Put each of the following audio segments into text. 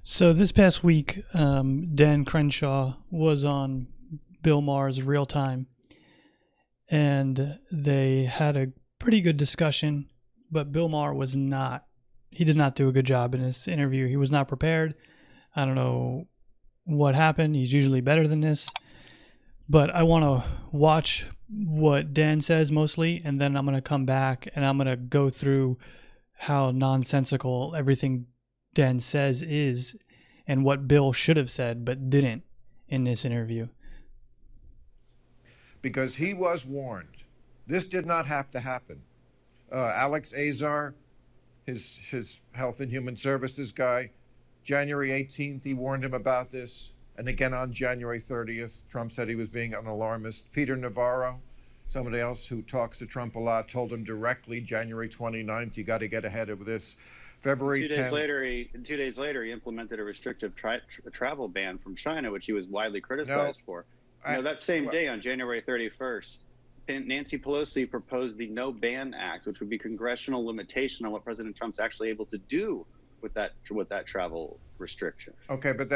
So this past week, Dan Crenshaw was on Bill Maher's Real Time, and they had a pretty good discussion. But Bill Maher was not. He did not do a good job in his interview. He was not prepared. I don't know what happened. He's usually better than this. But I want to watch what Dan says mostly, and then I'm going to come back and I'm going to go through how nonsensical everything Dan says is and what Bill should have said but didn't in this interview. Because he was warned. This did not have to happen. Alex Azar, his Health and Human Services guy, January 18th, he warned him about this. And again on January 30th, Trump said he was being an alarmist. Peter Navarro, somebody else who talks to Trump a lot, told him directly January 29th, you got to get ahead of this. February 10th. 2 days later, he implemented a restrictive travel ban from China, which he was widely criticized for. That same day, on January 31st, Nancy Pelosi proposed the No Ban Act, which would be congressional limitation on what President Trump's actually able to do with that travel restriction. Okay, but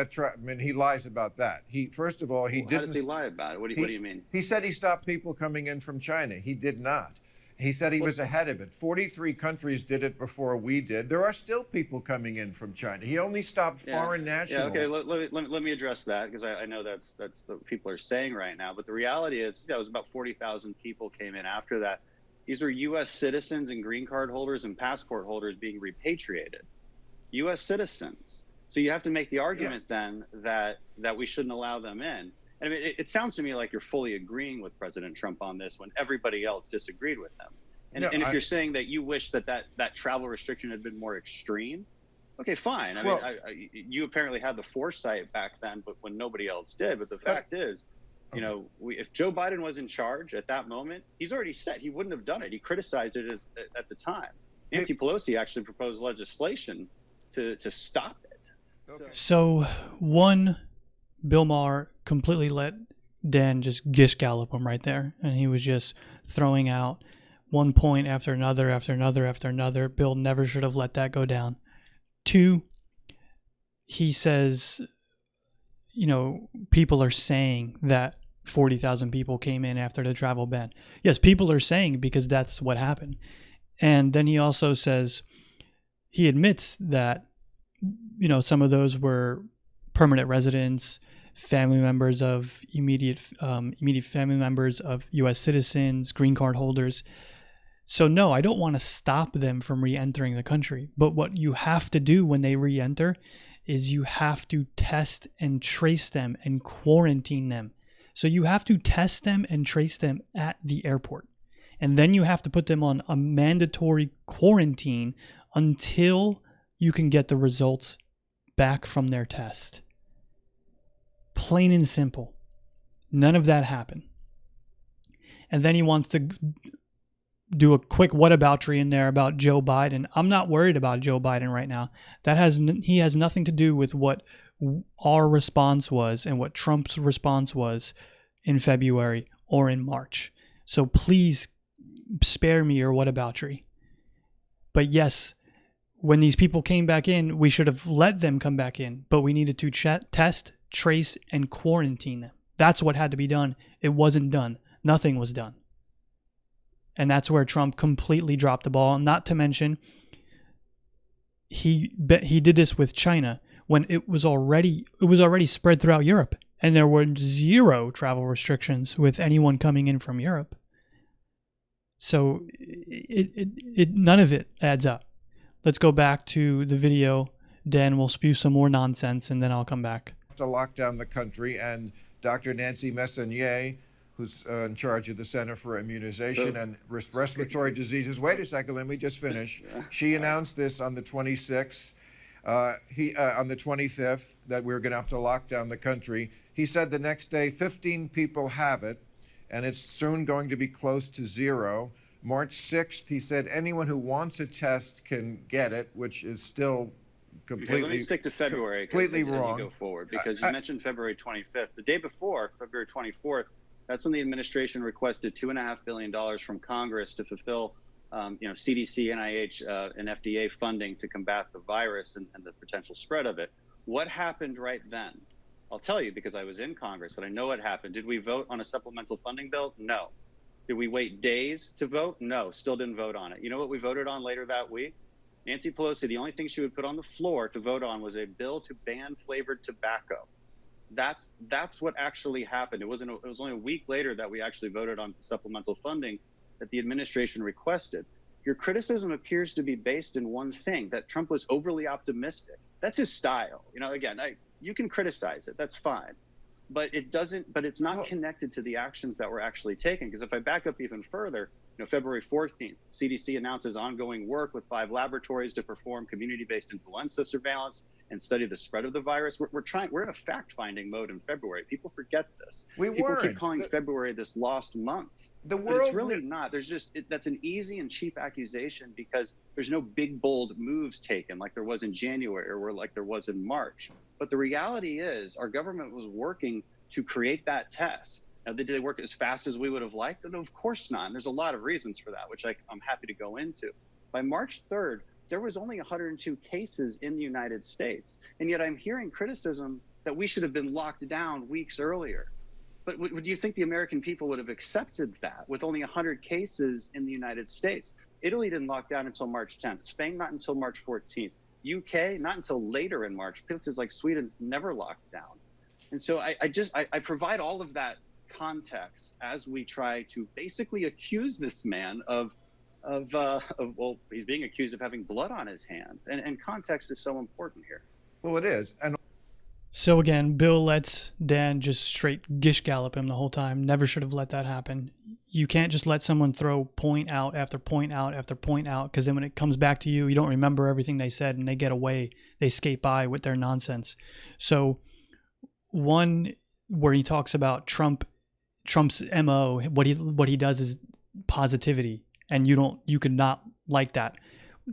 he lies about that. First of all, didn't. How does he lie about it? What do you mean? He said he stopped people coming in from China. He did not. He said he was ahead of it. 43 countries did it before we did. There are still people coming in from China. He only stopped foreign nationals. Yeah, okay, let me address that, because I know that's what people are saying right now. But the reality is, it was about 40,000 people came in after that. These were U.S. citizens and green card holders and passport holders being repatriated. U.S. citizens. So you have to make the argument then that we shouldn't allow them in. And I mean, it sounds to me like you're fully agreeing with President Trump on this when everybody else disagreed with him. And if you're saying that you wish that travel restriction had been more extreme, okay, fine. I mean, you apparently had the foresight back then, but when nobody else did. But the fact is, if Joe Biden was in charge at that moment, he's already said he wouldn't have done it. He criticized it at the time. Nancy Pelosi actually proposed legislation to stop it. Okay. So one, Bill Maher completely let Dan just gish gallop him right there, and he was just throwing out one point after another after another after another. Bill never should have let that go down. Two, he says, people are saying that 40,000 people came in after the travel ban. Yes, people are saying because that's what happened. And then he also says, he admits that, some of those were permanent residents, family members of immediate family members of U.S. citizens, green card holders. So no, I don't want to stop them from re-entering the country. But what you have to do when they re-enter is you have to test and trace them and quarantine them. So you have to test them and trace them at the airport. And then you have to put them on a mandatory quarantine until you can get the results back from their test. Plain and simple. None of that happened. And then he wants to do a quick whataboutery in there about Joe Biden. I'm not worried about Joe Biden right now. He has nothing to do with what our response was and what Trump's response was in February or in March. So please spare me your whataboutery. But yes, when these people came back in, we should have let them come back in, but we needed to test, trace, and quarantine them. That's what had to be done. It wasn't done. Nothing was done. And that's where Trump completely dropped the ball. Not to mention, he did this with China when it was already spread throughout Europe, and there were zero travel restrictions with anyone coming in from Europe. So it none of it adds up. Let's go back to the video. Dan will spew some more nonsense, and then I'll come back. To lock down the country, and Dr. Nancy Messonnier, who's in charge of the Center for Immunization and Respiratory Diseases. Wait a second, let me just finish. She announced this on the 26th, on the 25th, that we're going to have to lock down the country. He said the next day, 15 people have it, and it's soon going to be close to zero. March 6th, he said anyone who wants a test can get it, which is still completely let me stick to February. Completely as wrong. You go forward, because you mentioned February 25th. The day before, February 24th, that's when the administration requested $2.5 billion from Congress to fulfill, CDC, NIH, and FDA funding to combat the virus and the potential spread of it. What happened right then? I'll tell you because I was in Congress, but I know what happened. Did we vote on a supplemental funding bill? No. Did we wait days to vote? No, still didn't vote on it. You know what we voted on later that week? Nancy Pelosi, the only thing she would put on the floor to vote on was a bill to ban flavored tobacco. That's what actually happened. It was only a week later that we actually voted on supplemental funding that the administration requested. Your criticism appears to be based in one thing, that Trump was overly optimistic. That's his style. You know, again, you can criticize it. That's fine. But it's not connected to the actions that were actually taken. Because if I back up even further, February 14th, CDC announces ongoing work with 5 laboratories to perform community-based influenza surveillance and study the spread of the virus. We're in a fact-finding mode in February. People forget this. People keep calling February this lost month. But it's really not. That's an easy and cheap accusation because there's no big, bold moves taken like there was in January or like there was in March. But the reality is our government was working to create that test. Now, did they work as fast as we would have liked? And of course not. And there's a lot of reasons for that, which I'm happy to go into. By March 3rd, there was only 102 cases in the United States. And yet I'm hearing criticism that we should have been locked down weeks earlier. But would you think the American people would have accepted that with only 100 cases in the United States? Italy didn't lock down until March 10th. Spain, not until March 14th. UK, not until later in March. Places like Sweden never locked down. And so I provide all of that context as we try to basically accuse this man of he's being accused of having blood on his hands. And context is so important here. Well, it is. And so again, Bill lets Dan just straight gish gallop him the whole time. Never should have let that happen. You can't just let someone throw point out after point out after point out, because then when it comes back to you, you don't remember everything they said and they get away. They skate by with their nonsense. So one where he talks about Trump's MO, what he does is positivity, and you could not like that.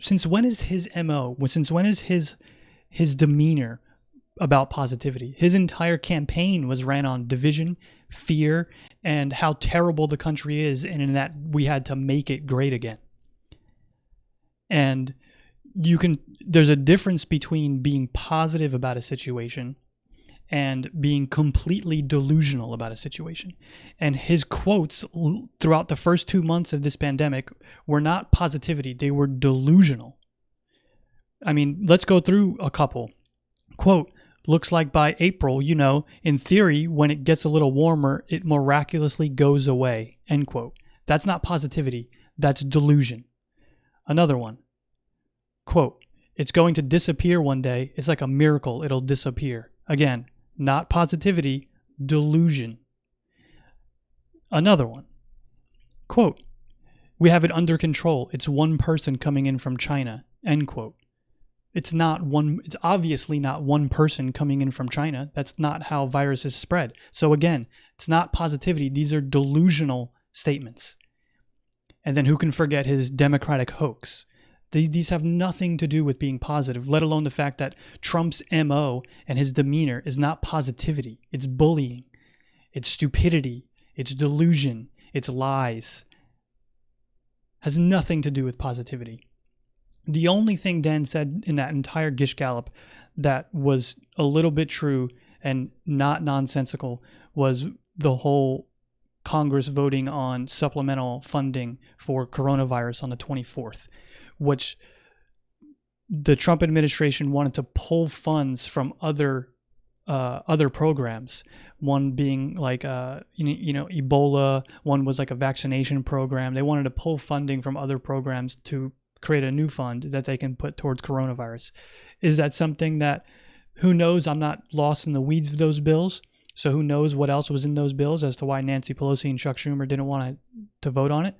Since when is his MO? Since when is his demeanor about positivity? His entire campaign was ran on division, fear, and how terrible the country is, and in that we had to make it great again. And there's a difference between being positive about a situation and being completely delusional about a situation. And his quotes throughout the first 2 months of this pandemic were not positivity, they were delusional. I mean, let's go through a couple. Quote, looks like by April, in theory, when it gets a little warmer, it miraculously goes away, end quote. That's not positivity, that's delusion. Another one. Quote, it's going to disappear one day. It's like a miracle, it'll disappear. Again, not positivity, delusion. Another one. Quote, we have it under control. It's one person coming in from China, end quote. It's obviously not one person coming in from China. That's not how viruses spread. So again, it's not positivity. These are delusional statements. And then who can forget his Democratic hoax? These have nothing to do with being positive, let alone the fact that Trump's MO and his demeanor is not positivity. It's bullying. It's stupidity. It's delusion. It's lies. Has nothing to do with positivity. The only thing Dan said in that entire gish gallop that was a little bit true and not nonsensical was the whole Congress voting on supplemental funding for coronavirus on the 24th, which the Trump administration wanted to pull funds from other programs. One being like Ebola. One was like a vaccination program. They wanted to pull funding from other programs to create a new fund that they can put towards coronavirus. Is that something that, who knows? I'm not lost in the weeds of those bills. So who knows what else was in those bills as to why Nancy Pelosi and Chuck Schumer didn't want to vote on it?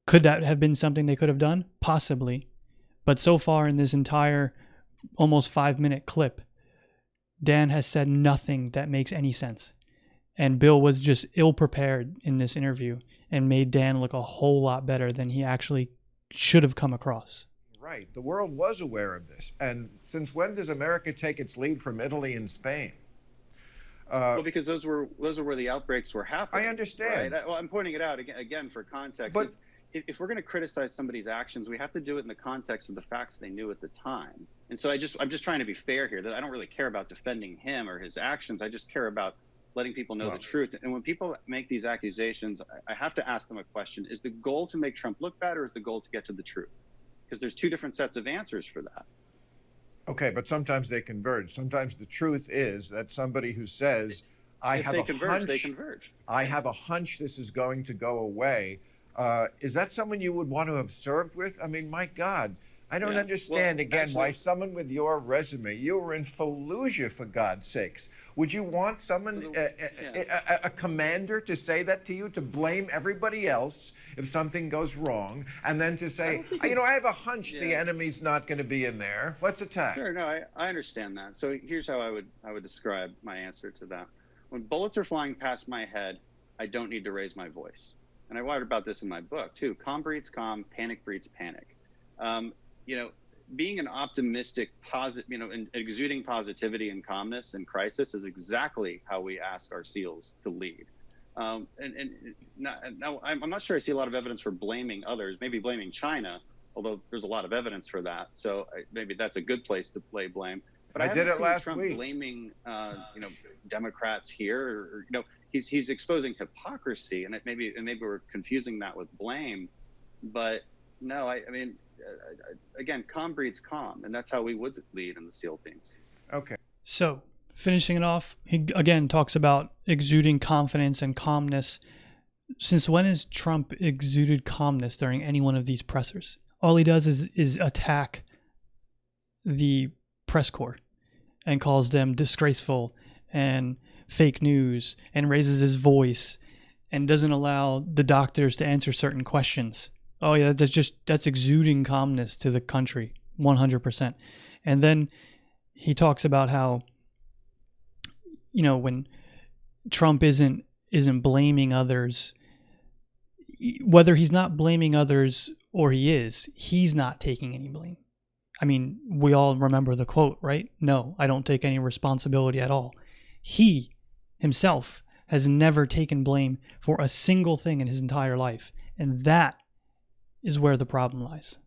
Could that have been something they could have done? Possibly. But so far in this entire almost 5-minute clip, Dan has said nothing that makes any sense. And Bill was just ill-prepared in this interview and made Dan look a whole lot better than he actually should have come across. Right. The world was aware of this. And since when does America take its lead from Italy and Spain? Well, because those are where the outbreaks were happening. I understand. Right? Well, I'm pointing it out again for context. But if we're going to criticize somebody's actions, we have to do it in the context of the facts they knew at the time. And so I'm just trying to be fair here, that I don't really care about defending him or his actions. I just care about letting people know the truth. And when people make these accusations, I have to ask them a question. Is the goal to make Trump look bad, or is the goal to get to the truth? Because there's two different sets of answers for that. Okay, but sometimes they converge. Sometimes the truth is that somebody who says, I have a hunch, they converge. I have a hunch this is going to go away. Is that someone you would want to have served with? I mean, my God, I don't understand, why someone with your resume, you were in Fallujah, for God's sakes. Would you want someone, a commander, to say that to you, to blame everybody else if something goes wrong, and then to say, I have a hunch the enemy's not going to be in there. Let's attack. Sure, no, I understand that. So here's how I would describe my answer to that. When bullets are flying past my head, I don't need to raise my voice. And I write about this in my book too. Calm breeds calm, panic breeds panic. Being an optimistic, and exuding positivity and calmness in crisis is exactly how we ask our SEALs to lead. Now, I'm not sure I see a lot of evidence for blaming others, maybe blaming China, although there's a lot of evidence for that. So maybe that's a good place to lay blame. But I did it last Trump week. Blaming, Democrats here, or he's exposing hypocrisy, and maybe we're confusing that with blame. But no, I mean, again, calm breeds calm, and that's how we would lead in the SEAL teams. Okay. So, finishing it off, he again talks about exuding confidence and calmness. Since when has Trump exuded calmness during any one of these pressers? All he does is attack the press corps and calls them disgraceful and fake news and raises his voice and doesn't allow the doctors to answer certain questions. Oh yeah, that's exuding calmness to the country, 100%. And then he talks about how, when Trump isn't blaming others, whether he's not blaming others or he is, he's not taking any blame. I mean, we all remember the quote, right? No, I don't take any responsibility at all. He himself has never taken blame for a single thing in his entire life. And that is where the problem lies.